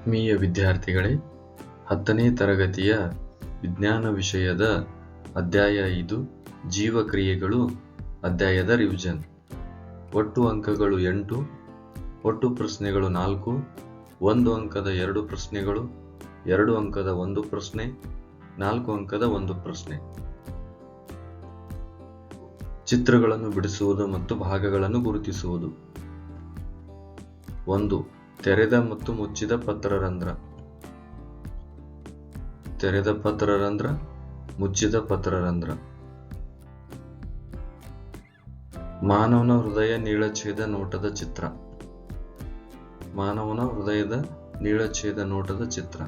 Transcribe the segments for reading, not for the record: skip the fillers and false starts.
ಆತ್ಮೀಯ ವಿದ್ಯಾರ್ಥಿಗಳೇ, 10ನೇ ತರಗತಿಯ ವಿಜ್ಞಾನ ವಿಷಯದ ಅಧ್ಯಾಯ 5 ಜೀವಕ್ರಿಯೆಗಳು ಅಧ್ಯಾಯದ ರಿವಿಷನ್. ಒಟ್ಟು ಅಂಕಗಳು 8, ಒಟ್ಟು ಪ್ರಶ್ನೆಗಳು 4, 1 ಅಂಕದ 2 ಪ್ರಶ್ನೆಗಳು, 2 ಅಂಕದ 1 ಪ್ರಶ್ನೆ, 4 ಅಂಕದ 1 ಪ್ರಶ್ನೆ. ಚಿತ್ರಗಳನ್ನು ಬಿಡಿಸುವುದು ಮತ್ತು ಭಾಗಗಳನ್ನು ಗುರುತಿಸುವುದು. 1. ತೆರೆದ ಮತ್ತು ಮುಚ್ಚಿದ ಪತ್ರರಂಧ್ರ. ತೆರೆದ ಪತ್ರರಂಧ್ರ, ಮುಚ್ಚಿದ ಪತ್ರರಂಧ್ರ. ಮಾನವನ ಹೃದಯ ನೀಳಛೇದ ನೋಟದ ಚಿತ್ರ. ಮಾನವನ ಹೃದಯದ ನೀಳಛೇದ ನೋಟದ ಚಿತ್ರ.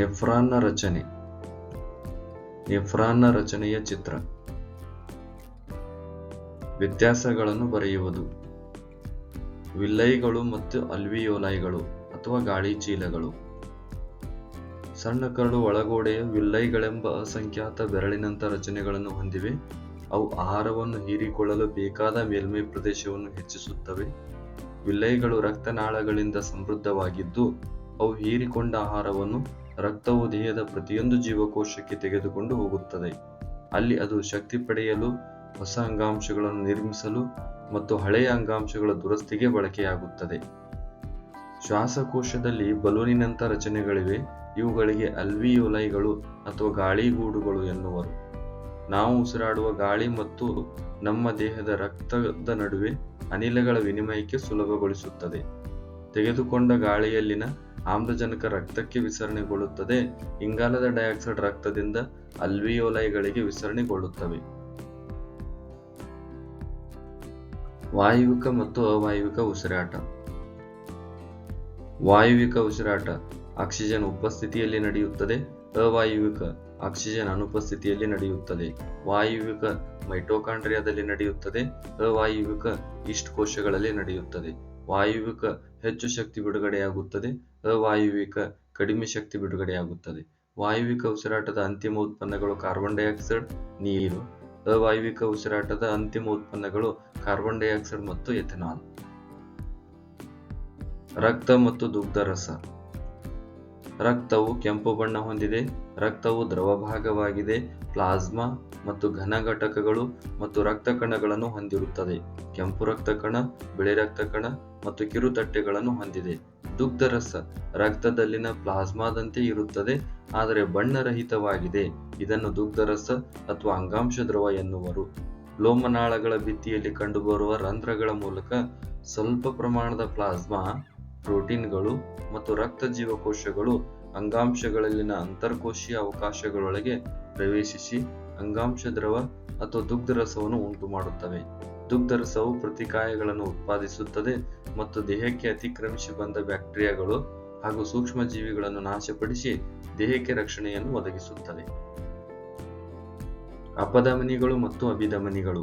ನೆಫ್ರಾನ್ನ ರಚನೆ. ನೆಫ್ರಾನ್ನ ರಚನೆಯ ಚಿತ್ರ. ವ್ಯತ್ಯಾಸಗಳನ್ನು ಬರೆಯುವುದು. ವಿಲ್ಲೈಗಳು ಮತ್ತು ಅಲ್ವಿಯೋಲೈಗಳು ಅಥವಾ ಗಾಳಿ ಚೀಲಗಳು. ಸಣ್ಣ ಕರಳು ಒಳಗೋಡೆಯ ವಿಲ್ಲೈಗಳೆಂಬ ಅಸಂಖ್ಯಾತ ಬೆರಳಿನಂಥ ರಚನೆಗಳನ್ನು ಹೊಂದಿವೆ. ಅವು ಆಹಾರವನ್ನು ಹೀರಿಕೊಳ್ಳಲು ಬೇಕಾದ ಮೇಲ್ಮೈ ಪ್ರದೇಶವನ್ನು ಹೆಚ್ಚಿಸುತ್ತವೆ. ವಿಲ್ಲೈಗಳು ರಕ್ತನಾಳಗಳಿಂದ ಸಮೃದ್ಧವಾಗಿದ್ದು, ಅವು ಹೀರಿಕೊಂಡ ಆಹಾರವನ್ನು ರಕ್ತವು ದೇಹದ ಪ್ರತಿಯೊಂದು ಜೀವಕೋಶಕ್ಕೆ ತೆಗೆದುಕೊಂಡು ಹೋಗುತ್ತದೆ. ಅಲ್ಲಿ ಅದು ಶಕ್ತಿ ಪಡೆಯಲು, ಹೊಸ ಅಂಗಾಂಶಗಳನ್ನು ನಿರ್ಮಿಸಲು ಮತ್ತು ಹಳೆಯ ಅಂಗಾಂಶಗಳ ದುರಸ್ತಿಗೆ ಬಳಕೆಯಾಗುತ್ತದೆ. ಶ್ವಾಸಕೋಶದಲ್ಲಿ ಬಲೂನಿನಂಥ ರಚನೆಗಳಿವೆ. ಇವುಗಳಿಗೆ ಅಲ್ವಿಯೋಲೈಗಳು ಅಥವಾ ಗಾಳಿಗೂಡುಗಳು ಎನ್ನುವರು. ನಾವು ಉಸಿರಾಡುವ ಗಾಳಿ ಮತ್ತು ನಮ್ಮ ದೇಹದ ರಕ್ತದ ನಡುವೆ ಅನಿಲಗಳ ವಿನಿಮಯಕ್ಕೆ ಸುಲಭಗೊಳಿಸುತ್ತದೆ. ತೆಗೆದುಕೊಂಡ ಗಾಳಿಯಲ್ಲಿನ ಆಮ್ಲಜನಕ ರಕ್ತಕ್ಕೆ ವಿಸರಣೆಗೊಳ್ಳುತ್ತದೆ. ಇಂಗಾಲದ ಡೈಆಕ್ಸೈಡ್ ರಕ್ತದಿಂದ ಅಲ್ವಿಯೋಲೈಗಳಿಗೆ ವಿಸರಣೆಗೊಳ್ಳುತ್ತವೆ. ವಾಯುವಿಕ ಮತ್ತು ಅವಾಯುವಿಕ ಉಸಿರಾಟ. ವಾಯುವಿಕ ಉಸಿರಾಟ ಆಕ್ಸಿಜನ್ ಉಪಸ್ಥಿತಿಯಲ್ಲಿ ನಡೆಯುತ್ತದೆ. ಅವಾಯುವಿಕ ಆಕ್ಸಿಜನ್ ಅನುಪಸ್ಥಿತಿಯಲ್ಲಿ ನಡೆಯುತ್ತದೆ. ವಾಯುವಿಕ ಮೈಟೊಕಾಂಡ್ರಿಯಾದಲ್ಲಿ ನಡೆಯುತ್ತದೆ. ಅವಾಯುವಿಕ ಈಸ್ಟ್ ಕೋಶಗಳಲ್ಲಿ ನಡೆಯುತ್ತದೆ. ವಾಯುವಿಕ ಹೆಚ್ಚು ಶಕ್ತಿ ಬಿಡುಗಡೆಯಾಗುತ್ತದೆ. ಅವಾಯುವಿಕ ಕಡಿಮೆ ಶಕ್ತಿ ಬಿಡುಗಡೆಯಾಗುತ್ತದೆ. ವಾಯುವಿಕ ಉಸಿರಾಟದ ಅಂತಿಮ ಉತ್ಪನ್ನಗಳು ಕಾರ್ಬನ್ ಡೈಆಕ್ಸೈಡ್, ನೀರು. ಅವಾಯುವಿಕ ಉಸಿರಾಟದ ಅಂತಿಮ ಉತ್ಪನ್ನಗಳು ಕಾರ್ಬನ್ ಡೈಆಕ್ಸೈಡ್ ಮತ್ತು ಎಥೆನಾಲ್. ರಕ್ತ ಮತ್ತು ದುಗ್ಧರಸ. ರಕ್ತವು ಕೆಂಪು ಬಣ್ಣ ಹೊಂದಿದೆ. ರಕ್ತವು ದ್ರವ ಭಾಗವಾಗಿದೆ. ಪ್ಲಾಸ್ಮಾ ಮತ್ತು ಘನ ಘಟಕಗಳು ಮತ್ತು ರಕ್ತ ಕಣಗಳನ್ನು ಹೊಂದಿರುತ್ತದೆ. ಕೆಂಪು ರಕ್ತ ಕಣ, ಬಿಳಿ ರಕ್ತ ಕಣ ಮತ್ತು ಕಿರುತಟ್ಟೆಗಳನ್ನು ಹೊಂದಿದೆ. ದುಗ್ಧರಸ ರಕ್ತದಲ್ಲಿನ ಪ್ಲಾಸ್ಮಾದಂತೆ ಇರುತ್ತದೆ, ಆದರೆ ಬಣ್ಣರಹಿತವಾಗಿದೆ. ಇದನ್ನು ದುಗ್ಧರಸ ಅಥವಾ ಅಂಗಾಂಶ ದ್ರವ ಎನ್ನುವರು. ಲೋಮನಾಳಗಳ ಭಿತ್ತಿಯಲ್ಲಿ ಕಂಡುಬರುವ ರಂಧ್ರಗಳ ಮೂಲಕ ಸ್ವಲ್ಪ ಪ್ರಮಾಣದ ಪ್ಲಾಸ್ಮಾ, ಪ್ರೋಟೀನ್ಗಳು ಮತ್ತು ರಕ್ತ ಜೀವಕೋಶಗಳು ಅಂಗಾಂಶಗಳಲ್ಲಿನ ಅಂತರ್ಕೋಶೀಯ ಅವಕಾಶಗಳೊಳಗೆ ಪ್ರವೇಶಿಸಿ ಅಂಗಾಂಶ ದ್ರವ ಅಥವಾ ದುಗ್ಧರಸವನ್ನು ಉಂಟು ಮಾಡುತ್ತವೆ. ದುಗ್ಧರಸವು ಪ್ರತಿಕಾಯಗಳನ್ನು ಉತ್ಪಾದಿಸುತ್ತದೆ ಮತ್ತು ದೇಹಕ್ಕೆ ಅತಿಕ್ರಮಿಸಿ ಬಂದ ಬ್ಯಾಕ್ಟೀರಿಯಾಗಳು ಹಾಗೂ ಸೂಕ್ಷ್ಮ ಜೀವಿಗಳನ್ನು ನಾಶಪಡಿಸಿ ದೇಹಕ್ಕೆ ರಕ್ಷಣೆಯನ್ನು ಒದಗಿಸುತ್ತದೆ. ಅಪಧಮನಿಗಳು ಮತ್ತು ಅಭಿಧಮನಿಗಳು.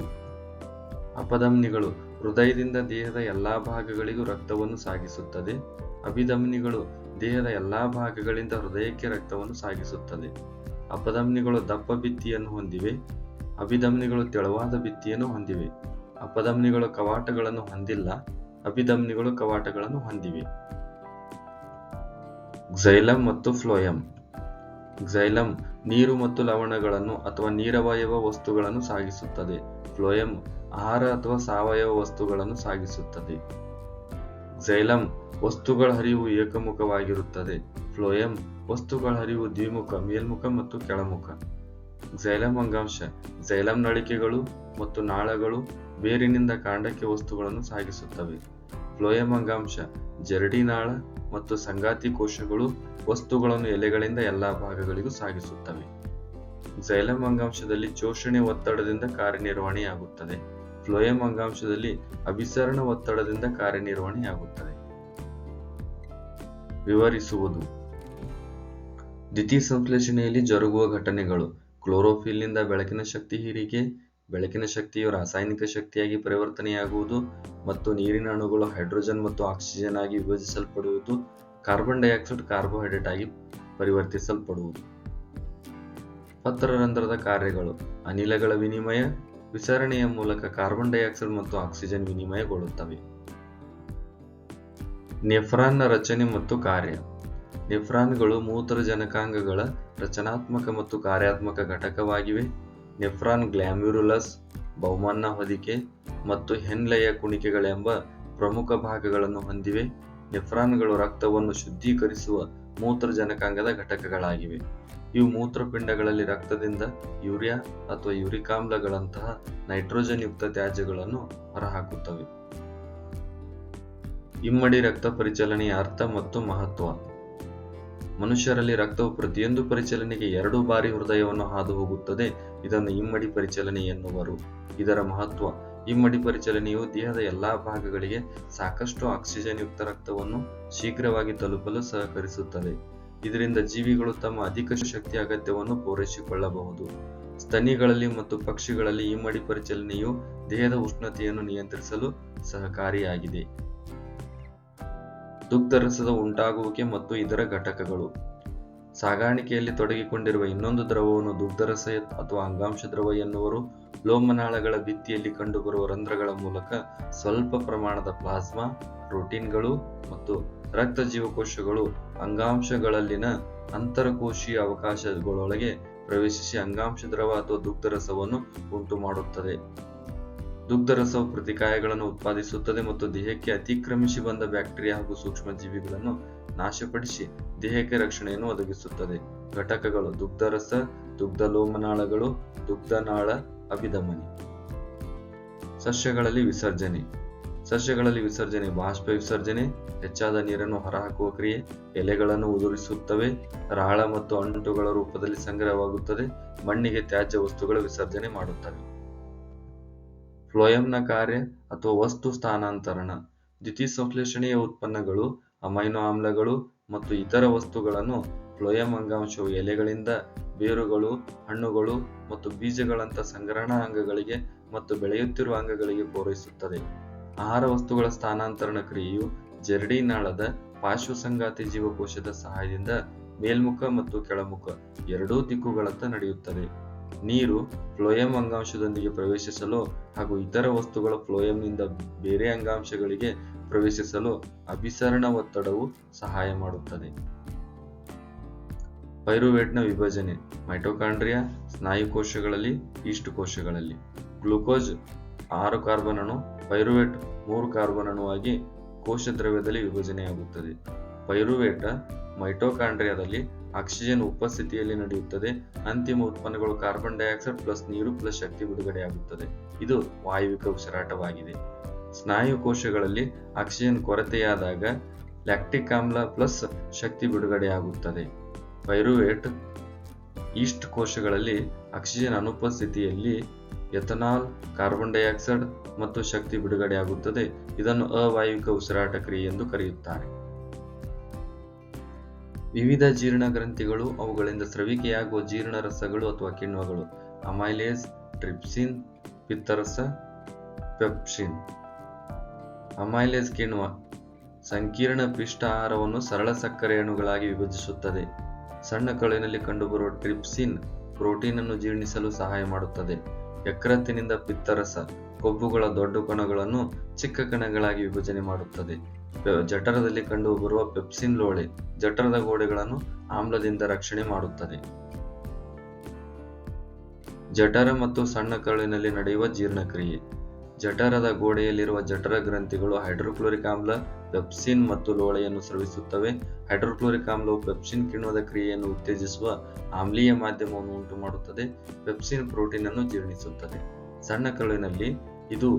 ಅಪಧಮನಿಗಳು ಹೃದಯದಿಂದ ದೇಹದ ಎಲ್ಲಾ ಭಾಗಗಳಿಗೂ ರಕ್ತವನ್ನು ಸಾಗಿಸುತ್ತದೆ. ಅಭಿಧಮನಿಗಳು ದೇಹದ ಎಲ್ಲಾ ಭಾಗಗಳಿಂದ ಹೃದಯಕ್ಕೆ ರಕ್ತವನ್ನು ಸಾಗಿಸುತ್ತದೆ. ಅಪಧಮನಿಗಳು ದಪ್ಪ ಭಿತ್ತಿಯನ್ನು ಹೊಂದಿವೆ. ಅಭಿಧಮನಿಗಳು ತೆಳುವಾದ ಭಿತ್ತಿಯನ್ನು ಹೊಂದಿವೆ. ಅಪಧಮನಿಗಳು ಕವಾಟಗಳನ್ನು ಹೊಂದಿಲ್ಲ. ಅಭಿಧಮನಿಗಳು ಕವಾಟಗಳನ್ನು ಹೊಂದಿವೆ. ಕ್ಸೈಲಮ್ ಮತ್ತು ಫ್ಲೋಯಮ್. ಕ್ಸೈಲಮ್ ನೀರು ಮತ್ತು ಲವಣಗಳನ್ನು ಅಥವಾ ನೀರವಯವ ವಸ್ತುಗಳನ್ನು ಸಾಗಿಸುತ್ತದೆ. ಫ್ಲೋಯಮ್ ಆಹಾರ ಅಥವಾ ಸಾವಯವ ವಸ್ತುಗಳನ್ನು ಸಾಗಿಸುತ್ತದೆ. ಕ್ಸೈಲಮ್ ವಸ್ತುಗಳ ಹರಿವು ಏಕಮುಖವಾಗಿರುತ್ತದೆ. ಫ್ಲೋಯಮ್ ವಸ್ತುಗಳ ಹರಿವು ದ್ವಿಮುಖ, ಮೇಲ್ಮುಖ ಮತ್ತು ಕೆಳಮುಖ. ಕ್ಸೈಲಮ್ ಅಂಗಾಂಶ ಕ್ಸೈಲಮ್ ನಳಿಕೆಗಳು ಮತ್ತು ನಾಳಗಳು ಬೇರಿನಿಂದ ಕಾಂಡಕ್ಕೆ ವಸ್ತುಗಳನ್ನು ಸಾಗಿಸುತ್ತವೆ. ಫ್ಲೋಯಮ್ ಅಂಗಾಂಶ ಜರಡಿನಾಳ ಮತ್ತು ಸಂಗಾತಿ ಕೋಶಗಳು ವಸ್ತುಗಳನ್ನು ಎಲೆಗಳಿಂದ ಎಲ್ಲಾ ಭಾಗಗಳಿಗೂ ಸಾಗಿಸುತ್ತವೆ. ಕ್ಸೈಲಮ್ ಅಂಗಾಂಶದಲ್ಲಿ ಶೋಷಣೆ ಒತ್ತಡದಿಂದ ಕಾರ್ಯನಿರ್ವಹಣೆಯಾಗುತ್ತದೆ. ಫ್ಲೋಯಮ್ ಅಂಗಾಂಶದಲ್ಲಿ ಅಭಿಸರಣ ಒತ್ತಡದಿಂದ ಕಾರ್ಯನಿರ್ವಹಣೆಯಾಗುತ್ತದೆ. ವಿವರಿಸುವುದು. ದ್ಯುತಿಸಂಶ್ಲೇಷಣೆಯಲ್ಲಿ ಜರುಗುವ ಘಟನೆಗಳು. ಕ್ಲೋರೋಫಿಲ್ನಿಂದ ಬೆಳಕಿನ ಶಕ್ತಿ ಹೀರಿಕೆ. ಬೆಳಕಿನ ಶಕ್ತಿಯು ರಾಸಾಯನಿಕ ಶಕ್ತಿಯಾಗಿ ಪರಿವರ್ತನೆಯಾಗುವುದು ಮತ್ತು ನೀರಿನ ಅಣುಗಳು ಹೈಡ್ರೋಜನ್ ಮತ್ತು ಆಕ್ಸಿಜನ್ ಆಗಿ ವಿಭಜಿಸಲ್ಪಡುವುದು. ಕಾರ್ಬನ್ ಡೈಆಕ್ಸೈಡ್ ಕಾರ್ಬೋಹೈಡ್ರೇಟ್ ಆಗಿ ಪರಿವರ್ತಿಸಲ್ಪಡುವುದು. ಪತ್ರರಂಧ್ರದ ಕಾರ್ಯಗಳು. ಅನಿಲಗಳ ವಿನಿಮಯ. ವಿಸರಣೆಯ ಮೂಲಕ ಕಾರ್ಬನ್ ಡೈಆಕ್ಸೈಡ್ ಮತ್ತು ಆಕ್ಸಿಜನ್ ವಿನಿಮಯಗೊಳ್ಳುತ್ತವೆ. ನೆಫ್ರಾನ್ನ ರಚನೆ ಮತ್ತು ಕಾರ್ಯ. ನೆಫ್ರಾನ್ಗಳು ಮೂತ್ರಜನಕಾಂಗಗಳ ರಚನಾತ್ಮಕ ಮತ್ತು ಕಾರ್ಯಾತ್ಮಕ ಘಟಕವಾಗಿವೆ. ನೆಫ್ರಾನ್ ಗ್ಲ್ಯಾಮ್ಯುರುಲಸ್, ಬೌಮನ್ನ ಹೊದಿಕೆ ಮತ್ತು ಹೆನ್ಲೆಯ ಕುಣಿಕೆಗಳೆಂಬ ಪ್ರಮುಖ ಭಾಗಗಳನ್ನು ಹೊಂದಿವೆ. ನೆಫ್ರಾನ್ಗಳು ರಕ್ತವನ್ನು ಶುದ್ಧೀಕರಿಸುವ ಮೂತ್ರಜನಕಾಂಗದ ಘಟಕಗಳಾಗಿವೆ. ಇವು ಮೂತ್ರಪಿಂಡಗಳಲ್ಲಿ ರಕ್ತದಿಂದ ಯೂರಿಯಾ ಅಥವಾ ಯೂರಿಕ್ ಆಮ್ಲಗಳಂತಹ ನೈಟ್ರೋಜನ್ ಯುಕ್ತ ತ್ಯಾಜ್ಯಗಳನ್ನು ಹೊರಹಾಕುತ್ತವೆ. ಇಮ್ಮಡಿ ರಕ್ತ ಪರಿಚಲನೆಯ ಅರ್ಥ ಮತ್ತು ಮಹತ್ವ. ಮನುಷ್ಯರಲ್ಲಿ ರಕ್ತವು ಪ್ರತಿಯೊಂದು ಪರಿಚಲನೆಗೆ 2 ಬಾರಿ ಹೃದಯವನ್ನು ಹಾದು ಹೋಗುತ್ತದೆ. ಇದನ್ನು ಇಮ್ಮಡಿ ಪರಿಚಲನೆ ಎನ್ನುವರು. ಇದರ ಮಹತ್ವ: ಇಮ್ಮಡಿ ಪರಿಚಲನೆಯು ದೇಹದ ಎಲ್ಲಾ ಭಾಗಗಳಿಗೆ ಸಾಕಷ್ಟು ಆಕ್ಸಿಜನ್ ಯುಕ್ತ ರಕ್ತವನ್ನು ಶೀಘ್ರವಾಗಿ ತಲುಪಲು ಸಹಕರಿಸುತ್ತದೆ. ಇದರಿಂದ ಜೀವಿಗಳು ತಮ್ಮ ಅಧಿಕ ಶಕ್ತಿ ಅಗತ್ಯವನ್ನು ಪೂರೈಸಿಕೊಳ್ಳಬಹುದು. ಸ್ತನಿಗಳಲ್ಲಿ ಮತ್ತು ಪಕ್ಷಿಗಳಲ್ಲಿ ಇಮ್ಮಡಿ ಪರಿಚಲನೆಯು ದೇಹದ ಉಷ್ಣತೆಯನ್ನು ನಿಯಂತ್ರಿಸಲು ಸಹಕಾರಿಯಾಗಿದೆ. ದುಗ್ಧರಸದ ಉಂಟಾಗುವಿಕೆ ಮತ್ತು ಇದರ ಘಟಕಗಳು. ಸಾಗಾಣಿಕೆಯಲ್ಲಿ ತೊಡಗಿಕೊಂಡಿರುವ ಇನ್ನೊಂದು ದ್ರವವನ್ನು ದುಗ್ಧರಸ ಅಥವಾ ಅಂಗಾಂಶ ದ್ರವ ಎನ್ನುವರು. ಲೋಮನಾಳಗಳ ಭಿತ್ತಿಯಲ್ಲಿ ಕಂಡುಬರುವ ರಂಧ್ರಗಳ ಮೂಲಕ ಸ್ವಲ್ಪ ಪ್ರಮಾಣದ ಪ್ಲಾಸ್ಮಾ, ಪ್ರೋಟೀನ್ಗಳು ಮತ್ತು ರಕ್ತ ಜೀವಕೋಶಗಳು ಅಂಗಾಂಶಗಳಲ್ಲಿನ ಅಂತರಕೋಶೀಯ ಅವಕಾಶಗಳೊಳಗೆ ಪ್ರವೇಶಿಸಿ ಅಂಗಾಂಶ ದ್ರವ ಅಥವಾ ದುಗ್ಧರಸವನ್ನು ಉಂಟು ಮಾಡುತ್ತದೆ. ದುಗ್ಧರಸವು ಪ್ರತಿಕಾಯಗಳನ್ನು ಉತ್ಪಾದಿಸುತ್ತದೆ ಮತ್ತು ದೇಹಕ್ಕೆ ಅತಿಕ್ರಮಿಸಿ ಬಂದ ಬ್ಯಾಕ್ಟೀರಿಯಾ ಹಾಗೂ ಸೂಕ್ಷ್ಮಜೀವಿಗಳನ್ನು ನಾಶಪಡಿಸಿ ದೇಹಕ್ಕೆ ರಕ್ಷಣೆಯನ್ನು ಒದಗಿಸುತ್ತದೆ. ಘಟಕಗಳು: ದುಗ್ಧರಸ, ದುಗ್ಧ ಲೋಮನಾಳಗಳು, ದುಗ್ಧನಾಳ ಅಭಿಧಮನಿ. ಸಸ್ಯಗಳಲ್ಲಿ ವಿಸರ್ಜನೆ. ಸಸ್ಯಗಳಲ್ಲಿ ವಿಸರ್ಜನೆ ಬಾಷ್ಪ ವಿಸರ್ಜನೆ, ಹೆಚ್ಚಾದ ನೀರನ್ನು ಹೊರಹಾಕುವ ಕ್ರಿಯೆ. ಎಲೆಗಳನ್ನು ಉದುರಿಸುತ್ತವೆ. ರಾಳ ಮತ್ತು ಅಂಟುಗಳ ರೂಪದಲ್ಲಿ ಸಂಗ್ರಹವಾಗುತ್ತದೆ. ಮಣ್ಣಿಗೆ ತ್ಯಾಜ್ಯ ವಸ್ತುಗಳ ವಿಸರ್ಜನೆ ಮಾಡುತ್ತವೆ. ಫ್ಲೋಯಂನ ಕಾರ್ಯ ಅಥವಾ ವಸ್ತು ಸ್ಥಾನಾಂತರಣ. ದ್ಯುತಿಸಂಶ್ಲೇಷಣೆಯ ಉತ್ಪನ್ನಗಳು, ಅಮೈನೋ ಆಮ್ಲಗಳು ಮತ್ತು ಇತರ ವಸ್ತುಗಳನ್ನು ಫ್ಲೋಯಂ ಅಂಗಾಂಶವು ಎಲೆಗಳಿಂದ ಬೇರುಗಳು, ಹಣ್ಣುಗಳು ಮತ್ತು ಬೀಜಗಳಂಥ ಸಂಗ್ರಹಣಾ ಅಂಗಗಳಿಗೆ ಮತ್ತು ಬೆಳೆಯುತ್ತಿರುವ ಅಂಗಗಳಿಗೆ ಪೂರೈಸುತ್ತದೆ. ಆಹಾರ ವಸ್ತುಗಳ ಸ್ಥಾನಾಂತರಣ ಕ್ರಿಯೆಯು ಜೆರಡಿ ನಾಳದ ಪಾರ್ಶ್ವಸಂಗಾತಿ ಜೀವಕೋಶದ ಸಹಾಯದಿಂದ ಮೇಲ್ಮುಖ ಮತ್ತು ಕೆಳಮುಖ ಎರಡೂ ದಿಕ್ಕುಗಳತ್ತ ನಡೆಯುತ್ತದೆ. ನೀರು ಫ್ಲೋಯಂ ಅಂಗಾಂಶದೊಂದಿಗೆ ಪ್ರವೇಶಿಸಲು ಹಾಗೂ ಇತರ ವಸ್ತುಗಳ ಫ್ಲೋಯಂನಿಂದ ಬೇರೆ ಅಂಗಾಂಶಗಳಿಗೆ ಪ್ರವೇಶಿಸಲು ಅಭಿಸರಣ ಒತ್ತಡವು ಸಹಾಯ ಮಾಡುತ್ತದೆ. ಪೈರುವೇಟ್ನ ವಿಭಜನೆ. ಮೈಟೊಕಾಂಡ್ರಿಯಾ, ಸ್ನಾಯು ಕೋಶಗಳಲ್ಲಿ, ಈಸ್ಟ್ ಕೋಶಗಳಲ್ಲಿ. ಗ್ಲೂಕೋಸ್ 6 ಕಾರ್ಬನ್ ಅಣು, ಪೈರುವೇಟ್ 3 ಕಾರ್ಬನ್ ಅಣುವಾಗಿ ಕೋಶ ದ್ರವ್ಯದಲ್ಲಿ ವಿಭಜನೆಯಾಗುತ್ತದೆ. ಪೈರುವೇಟ್ ಮೈಟೊಕಾಂಡ್ರಿಯಾದಲ್ಲಿ ಆಕ್ಸಿಜನ್ ಉಪಸ್ಥಿತಿಯಲ್ಲಿ ನಡೆಯುತ್ತದೆ. ಅಂತಿಮ ಉತ್ಪನ್ನಗಳು ಕಾರ್ಬನ್ ಡೈಆಕ್ಸೈಡ್ ಪ್ಲಸ್ ನೀರು ಪ್ಲಸ್ ಶಕ್ತಿ ಬಿಡುಗಡೆಯಾಗುತ್ತದೆ. ಇದು ವಾಯುವಿಕ ಉಸಿರಾಟವಾಗಿದೆ. ಸ್ನಾಯು ಕೋಶಗಳಲ್ಲಿ ಆಕ್ಸಿಜನ್ ಕೊರತೆಯಾದಾಗ ಲ್ಯಾಕ್ಟಿಕ್ ಆಮ್ಲ ಪ್ಲಸ್ ಶಕ್ತಿ ಬಿಡುಗಡೆಯಾಗುತ್ತದೆ. ಪೈರುವೇಟ್ ಈಸ್ಟ್ ಕೋಶಗಳಲ್ಲಿ ಆಕ್ಸಿಜನ್ ಅನುಪಸ್ಥಿತಿಯಲ್ಲಿ ಎಥನಾಲ್, ಕಾರ್ಬನ್ ಡೈಆಕ್ಸೈಡ್ ಮತ್ತು ಶಕ್ತಿ ಬಿಡುಗಡೆಯಾಗುತ್ತದೆ. ಇದನ್ನು ಅವಾಯುವಿಕ ಉಸಿರಾಟ ಕ್ರಿಯೆ ಎಂದು ಕರೆಯುತ್ತಾರೆ. ವಿವಿಧ ಜೀರ್ಣ ಗ್ರಂಥಿಗಳು, ಅವುಗಳಿಂದ ಸ್ರವಿಕೆಯಾಗುವ ಜೀರ್ಣರಸಗಳು ಅಥವಾ ಕಿಣ್ವಗಳು. ಅಮೈಲೇಸ್, ಟ್ರಿಪ್ಸಿನ್, ಪಿತ್ತರಸ, ಪೆಪ್ಸಿನ್. ಅಮೈಲೇಸ್ ಕಿಣ್ವ ಸಂಕೀರ್ಣ ಪಿಷ್ಟ ಆಹಾರವನ್ನು ಸರಳ ಸಕ್ಕರೆ ಅಣುಗಳಾಗಿ ವಿಭಜಿಸುತ್ತದೆ. ಸಣ್ಣ ಕರುಳಿನಲ್ಲಿ ಕಂಡುಬರುವ ಟ್ರಿಪ್ಸಿನ್ ಪ್ರೋಟೀನ್ ಅನ್ನು ಜೀರ್ಣಿಸಲು ಸಹಾಯ ಮಾಡುತ್ತದೆ. ಯಕೃತ್ತಿನಿಂದ ಪಿತ್ತರಸ ಕೊಬ್ಬುಗಳ ದೊಡ್ಡ ಕಣಗಳನ್ನು ಚಿಕ್ಕ ಕಣಗಳಾಗಿ ವಿಭಜನೆ ಮಾಡುತ್ತದೆ. ಜಠರದಲ್ಲಿ ಕಂಡುಬರುವ ಪೆಪ್ಸಿನ್ ಲೋಳೆ ಜಠರದ ಗೋಡೆಗಳನ್ನು ಆಮ್ಲದಿಂದ ರಕ್ಷಣೆ ಮಾಡುತ್ತದೆ. ಜಠರ ಮತ್ತು ಸಣ್ಣ ಕರುಳಿನಲ್ಲಿ ನಡೆಯುವ ಜೀರ್ಣಕ್ರಿಯೆ. ಜಠರದ ಗೋಡೆಯಲ್ಲಿರುವ ಜಠರ ಗ್ರಂಥಿಗಳು ಹೈಡ್ರೋಕ್ಲೋರಿಕ್ ಆಮ್ಲ, ಪೆಪ್ಸಿನ್ ಮತ್ತು ಲೋಳೆಯನ್ನು ಸ್ರವಿಸುತ್ತವೆ. ಹೈಡ್ರೋಕ್ಲೋರಿಕ್ ಆಮ್ಲವು ಪೆಪ್ಸಿನ್ ಕಿಣ್ವದ ಕ್ರಿಯೆಯನ್ನು ಉತ್ತೇಜಿಸುವ ಆಮ್ಲೀಯ ಮಾಧ್ಯಮವನ್ನು ಉಂಟು ಮಾಡುತ್ತದೆ. ಪೆಪ್ಸಿನ್ ಪ್ರೋಟೀನ್ ಅನ್ನು ಜೀರ್ಣಿಸುತ್ತದೆ. ಸಣ್ಣ ಕರುಳಿನಲ್ಲಿ ಇದು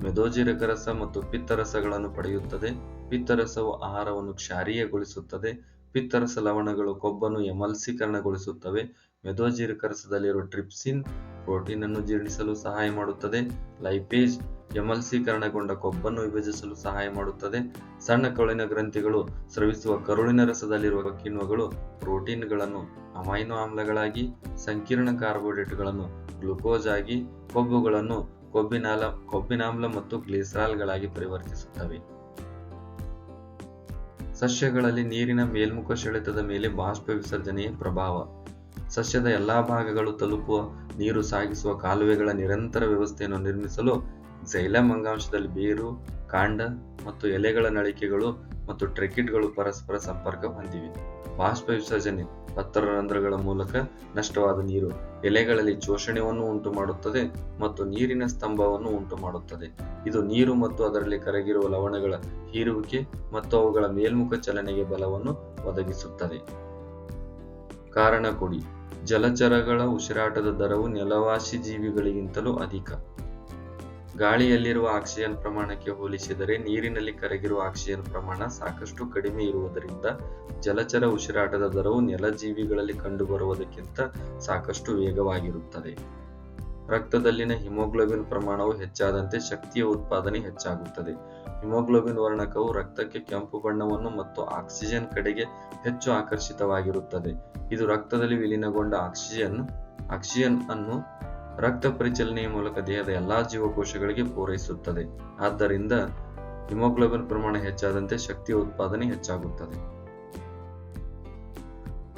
ಮೆದೋಜೀರಕ ರಸ ಮತ್ತು ಪಿತ್ತರಸಗಳನ್ನು ಪಡೆಯುತ್ತದೆ. ಪಿತ್ತರಸವು ಆಹಾರವನ್ನು ಕ್ಷಾರೀಯಗೊಳಿಸುತ್ತದೆ. ಪಿತ್ತರಸ ಲವಣಗಳು ಕೊಬ್ಬನ್ನು ಎಮಲ್ಸೀಕರಣಗೊಳಿಸುತ್ತವೆ. ಮೆದೋಜೀರಕ ರಸದಲ್ಲಿರುವ ಟ್ರಿಪ್ಸಿನ್ ಪ್ರೋಟೀನ್ ಅನ್ನು ಜೀರ್ಣಿಸಲು ಸಹಾಯ ಮಾಡುತ್ತದೆ. ಲೈಪೇಜ್ ಎಮಲ್ಸೀಕರಣಗೊಂಡ ಕೊಬ್ಬನ್ನು ವಿಭಜಿಸಲು ಸಹಾಯ ಮಾಡುತ್ತದೆ. ಸಣ್ಣ ಕರುಳಿನ ಗ್ರಂಥಿಗಳು ಸ್ರವಿಸುವ ಕರುಳಿನ ರಸದಲ್ಲಿರುವ ಕಿಣ್ವಗಳು ಪ್ರೋಟೀನ್ಗಳನ್ನು ಅಮೈನೋ ಆಮ್ಲಗಳಾಗಿ, ಸಂಕೀರ್ಣ ಕಾರ್ಬೋಹೈಡ್ರೇಟ್ಗಳನ್ನು ಗ್ಲುಕೋಸ್ ಆಗಿ, ಕೊಬ್ಬುಗಳನ್ನು ಕೊಬ್ಬಿನಾಮ್ಲ ಮತ್ತು ಗ್ಲಿಸರಾಲ್ಗಳಾಗಿ ಪರಿವರ್ತಿಸುತ್ತವೆ. ಸಸ್ಯಗಳಲ್ಲಿ ನೀರಿನ ಮೇಲ್ಮುಖ ಸೆಳೆತದ ಮೇಲೆ ಬಾಷ್ಪ ವಿಸರ್ಜನೆಯ ಪ್ರಭಾವ. ಸಸ್ಯದ ಎಲ್ಲಾ ಭಾಗಗಳು ತಲುಪುವ ನೀರು ಸಾಗಿಸುವ ಕಾಲುವೆಗಳ ನಿರಂತರ ವ್ಯವಸ್ಥೆಯನ್ನು ನಿರ್ಮಿಸಲು ಝೈಲಮ್ ಅಂಗಾಂಶದಲ್ಲಿ ಬೇರು, ಕಾಂಡ ಮತ್ತು ಎಲೆಗಳ ನಳಿಕೆಗಳು ಮತ್ತು ಟ್ರೆಕಿಡ್ಗಳು ಪರಸ್ಪರ ಸಂಪರ್ಕ ಹೊಂದಿವೆ. ಬಾಷ್ಪ ವಿಸರ್ಜನೆ ಪತ್ರರಂಧ್ರಗಳ ಮೂಲಕ ನಷ್ಟವಾದ ನೀರು ಎಲೆಗಳಲ್ಲಿ ಶೋಷಣೆಯನ್ನು ಉಂಟು ಮಾಡುತ್ತದೆ ಮತ್ತು ನೀರಿನ ಸ್ತಂಭವನ್ನು ಉಂಟು ಮಾಡುತ್ತದೆ. ಇದು ನೀರು ಮತ್ತು ಅದರಲ್ಲಿ ಕರಗಿರುವ ಲವಣಗಳ ಹೀರುವಿಕೆ ಮತ್ತು ಅವುಗಳ ಮೇಲ್ಮುಖ ಚಲನೆಗೆ ಬಲವನ್ನು ಒದಗಿಸುತ್ತದೆ. ಕಾರಣ ಕೊಡಿ. ಜಲಚರಗಳ ಉಸಿರಾಟದ ದರವು ನೆಲವಾಸಿ ಜೀವಿಗಳಿಗಿಂತಲೂ ಅಧಿಕ. ಗಾಳಿಯಲ್ಲಿರುವ ಆಕ್ಸಿಜನ್ ಪ್ರಮಾಣಕ್ಕೆ ಹೋಲಿಸಿದರೆ ನೀರಿನಲ್ಲಿ ಕರಗಿರುವ ಆಕ್ಸಿಜನ್ ಪ್ರಮಾಣ ಸಾಕಷ್ಟು ಕಡಿಮೆ ಇರುವುದರಿಂದ ಜಲಚರ ಉಸಿರಾಟದ ದರವು ನೆಲಜೀವಿಗಳಲ್ಲಿ ಕಂಡುಬರುವುದಕ್ಕಿಂತ ಸಾಕಷ್ಟು ವೇಗವಾಗಿರುತ್ತದೆ. ರಕ್ತದಲ್ಲಿನ ಹಿಮೋಗ್ಲೋಬಿನ್ ಪ್ರಮಾಣವು ಹೆಚ್ಚಾದಂತೆ ಶಕ್ತಿಯ ಉತ್ಪಾದನೆ ಹೆಚ್ಚಾಗುತ್ತದೆ. ಹಿಮೋಗ್ಲೋಬಿನ್ ವರ್ಣಕವು ರಕ್ತಕ್ಕೆ ಕೆಂಪು ಬಣ್ಣವನ್ನು ಮತ್ತು ಆಕ್ಸಿಜನ್ ಕಡೆಗೆ ಹೆಚ್ಚು ಆಕರ್ಷಿತವಾಗಿರುತ್ತದೆ. ಇದು ರಕ್ತದಲ್ಲಿ ವಿಲೀನಗೊಂಡ ಆಕ್ಸಿಜನ್ ಅನ್ನು ರಕ್ತ ಪರಿಚಲನೆಯ ಮೂಲಕ ದೇಹದ ಎಲ್ಲಾ ಜೀವಕೋಶಗಳಿಗೆ ಪೂರೈಸುತ್ತದೆ. ಆದ್ದರಿಂದ ಹಿಮೋಗ್ಲೋಬಿನ್ ಪ್ರಮಾಣ ಹೆಚ್ಚಾದಂತೆ ಶಕ್ತಿಯ ಉತ್ಪಾದನೆ ಹೆಚ್ಚಾಗುತ್ತದೆ.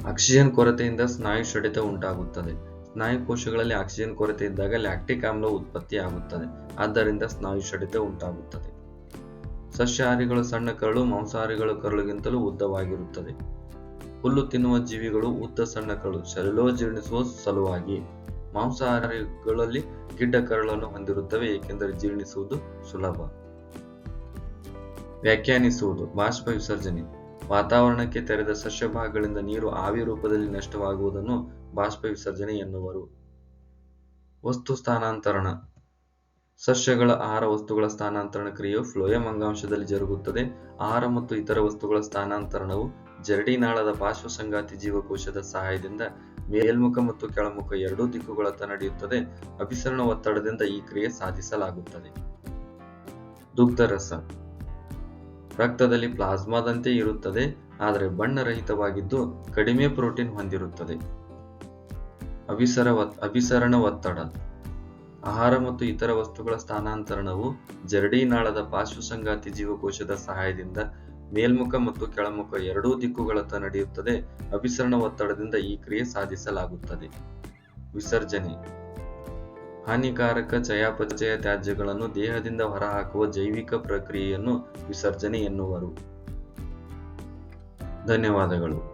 ಆಕ್ಸಿಜನ್ ಕೊರತೆಯಿಂದ ಸ್ನಾಯು ಸೆಳೆತ ಉಂಟಾಗುತ್ತದೆ. ಸ್ನಾಯು ಕೋಶಗಳಲ್ಲಿ ಆಕ್ಸಿಜನ್ ಕೊರತೆ ಇದ್ದಾಗ ಲ್ಯಾಕ್ಟಿಕ್ ಆಮ್ಲ ಉತ್ಪತ್ತಿಯಾಗುತ್ತದೆ. ಆದ್ದರಿಂದ ಸ್ನಾಯು ಸೆಳೆತ ಉಂಟಾಗುತ್ತದೆ. ಸಸ್ಯಾಹಾರಿಗಳು ಸಣ್ಣ ಕರಳು ಮಾಂಸಾಹಾರಿಗಳ ಕರಳುಗಿಂತಲೂ ಉದ್ದವಾಗಿರುತ್ತದೆ. ಹುಲ್ಲು ತಿನ್ನುವ ಜೀವಿಗಳು ಉದ್ದ ಸಣ್ಣ ಕರಳು ಸೆಲ್ಯುಲೋಸ್ ಜೀರ್ಣಿಸುವ ಸಲುವಾಗಿ. ಮಾಂಸಾಹಾರಿಗಳಲ್ಲಿ ಗಿಡ್ಡ ಕರಳನ್ನು ಹೊಂದಿರುತ್ತವೆ ಏಕೆಂದರೆ ಜೀರ್ಣಿಸುವುದು ಸುಲಭ. ವ್ಯಾಖ್ಯಾನಿಸುವುದು. ಬಾಷ್ಪ ವಿಸರ್ಜನೆ ವಾತಾವರಣಕ್ಕೆ ತೆರೆದ ಸಸ್ಯ ಭಾಗಗಳಿಂದ ನೀರು ಆವಿ ರೂಪದಲ್ಲಿ ನಷ್ಟವಾಗುವುದನ್ನು ಬಾಷ್ಪ ವಿಸರ್ಜನೆ ಎನ್ನುವರು. ವಸ್ತು ಸ್ಥಾನಾಂತರಣ. ಸಸ್ಯಗಳ ಆಹಾರ ವಸ್ತುಗಳ ಸ್ಥಾನಾಂತರಣ ಕ್ರಿಯೆಯು ಫ್ಲೋಯಂ ಅಂಗಾಂಶದಲ್ಲಿ ಜರುಗುತ್ತದೆ. ಆಹಾರ ಮತ್ತು ಇತರ ವಸ್ತುಗಳ ಸ್ಥಾನಾಂತರಣವು ಜರಡಿನಾಳದ ಬಾಷ್ಪ ಸಂಗಾತಿ ಜೀವಕೋಶದ ಸಹಾಯದಿಂದ ಮೇಲ್ಮುಖ ಮತ್ತು ಕೆಳಮುಖ ಎರಡೂ ದಿಕ್ಕುಗಳತ್ತ ನಡೆಯುತ್ತದೆ. ಅಭಿಸರಣ ಒತ್ತಡದಿಂದ ಈ ಕ್ರಿಯೆ ಸಾಧಿಸಲಾಗುತ್ತದೆ. ದುಗ್ಧರಸ ರಕ್ತದಲ್ಲಿ ಪ್ಲಾಸ್ಮಾದಂತೆ ಇರುತ್ತದೆ, ಆದರೆ ಬಣ್ಣರಹಿತವಾಗಿದ್ದು ಕಡಿಮೆ ಪ್ರೋಟೀನ್ ಹೊಂದಿರುತ್ತದೆ. ಅಭಿಸರಣ ಒತ್ತಡ. ಆಹಾರ ಮತ್ತು ಇತರ ವಸ್ತುಗಳ ಸ್ಥಾನಾಂತರಣವು ಜರಡಿನಾಳದ ಬಾಷ್ಪ ಸಂಗಾತಿ ಜೀವಕೋಶದ ಸಹಾಯದಿಂದ ಮೇಲ್ಮುಖ ಮತ್ತು ಕೆಳಮುಖ ಎರಡೂ ದಿಕ್ಕುಗಳತ್ತ ನಡೆಯುತ್ತದೆ. ಅಭಿಸರಣ ಒತ್ತಡದಿಂದ ಈ ಕ್ರಿಯೆ ಸಾಧಿಸಲಾಗುತ್ತದೆ. ವಿಸರ್ಜನೆ ಹಾನಿಕಾರಕ ಚಯಾಪಚಯ ತ್ಯಾಜ್ಯಗಳನ್ನು ದೇಹದಿಂದ ಹೊರಹಾಕುವ ಜೈವಿಕ ಪ್ರಕ್ರಿಯೆಯನ್ನು ವಿಸರ್ಜನೆ ಎನ್ನುವರು. ಧನ್ಯವಾದಗಳು.